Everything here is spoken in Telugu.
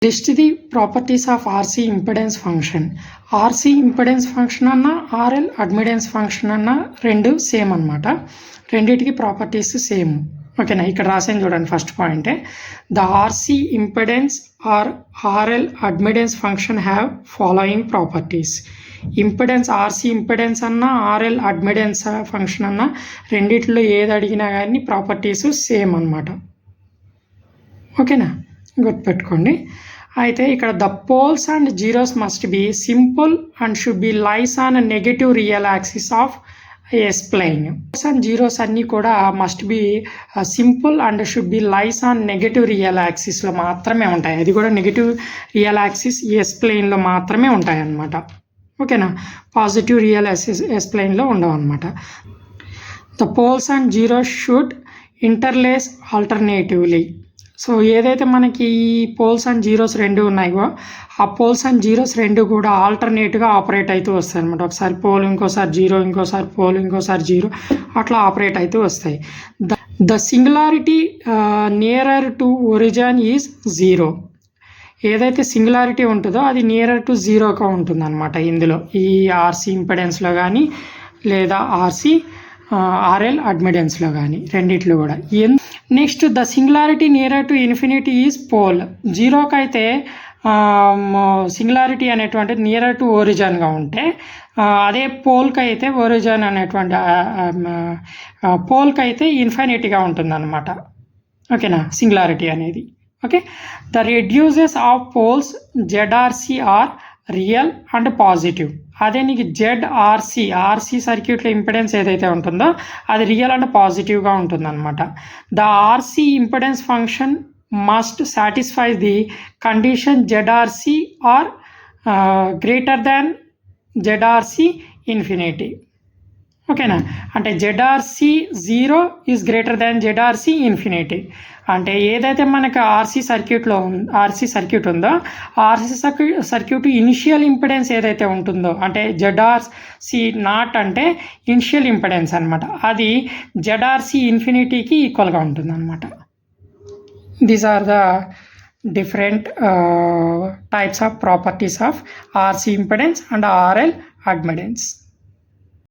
List the properties of RC impedance function. RC impedance function అన్న RL admittance function అన్న రెండు సేమ్ అన్నమాట. రెండిటికి ప్రాపర్టీస్ సేమ్. ఓకేనా, ఇక్కడ రాసాను చూడండి. ఫస్ట్ పాయింటే the RC impedance or RL admittance function have following properties. Impedance RC impedance అన్న RL admittance ఫంక్షన్ అన్న రెండిట్లో ఏది అడిగినా కానీ ప్రాపర్టీస్ సేమ్ అన్నమాట. ఓకేనా, గుర్తుపెట్టుకోండి. అయితే ఇక్కడ the poles and zeros must be simple and should be lies on negative real axis of s plane. Poles and zeros అన్నీ కూడా must be simple and should be lies on negative real యాక్సిస్లో మాత్రమే ఉంటాయి. అది కూడా నెగటివ్ రియల్ యాక్సిస్ ఎస్ ప్లేన్లో మాత్రమే ఉంటాయి అన్నమాట. ఓకేనా, పాజిటివ్ రియల్ ఎస్ ప్లేన్లో ఉండవు అన్నమాట. The poles and zeros should interlace alternatively. So ఏదైతే మనకి ఈ పోల్స్ అండ్ జీరోస్ రెండు ఉన్నాయో ఆ పోల్స్ అండ్ జీరోస్ రెండు కూడా ఆల్టర్నేట్గా ఆపరేట్ అవుతూ వస్తాయి అనమాట. ఒకసారి పోల్, ఇంకోసారి జీరో, ఇంకోసారి పోల్, ఇంకోసారి జీరో, అట్లా ఆపరేట్ అవుతూ వస్తాయి. The singularity nearer to origin is zero. ఏదైతే సింగులారిటీ ఉంటుందో అది నియరర్ టు జీరోగా ఉంటుంది అనమాట. ఇందులో ఈ RC ఇంపెడెన్స్లో కానీ లేదా RL అడ్మిటెన్స్లో కానీ రెండిట్లో కూడా. Next the singularity nearer to infinity is pole. జీరోకి అయితే సింగులారిటీ అనేటువంటి నియరర్ టు ఒరిజిన్గా ఉంటే, అదే పోల్కి అయితే ఒరిజిన్ అనేటువంటి పోల్కి అయితే ఇన్ఫినిటీగా ఉంటుంది అనమాట. ఓకేనా, సింగులారిటీ అనేది. Okay, the residues of poles ZRC are real and positive. అదే నీకు RC సర్క్యూట్లో ఇంపెడెన్స్ ఏదైతే ఉంటుందో అది రియల్ అండ్ పాజిటివ్గా ఉంటుంది అనమాట. The RC impedance function must satisfy the condition ZRC are greater than ZRC infinity. ఓకేనా, అంటే ZRC 0 is greater than ZRC infinity. అంటే ఏదైతే మనకు RC సర్క్యూట్ ఉందో RC సర్క్యూట్ ఇనిషియల్ ఇంపెడెన్స్ ఏదైతే ఉంటుందో, అంటే ZRC నాట్ అంటే ఇనిషియల్ ఇంపెడెన్స్ అనమాట, అది ZRC ఇన్ఫినిటీకి ఈక్వల్గా ఉంటుంది అనమాట. These are the different types of properties of RC impedance and RL admittance.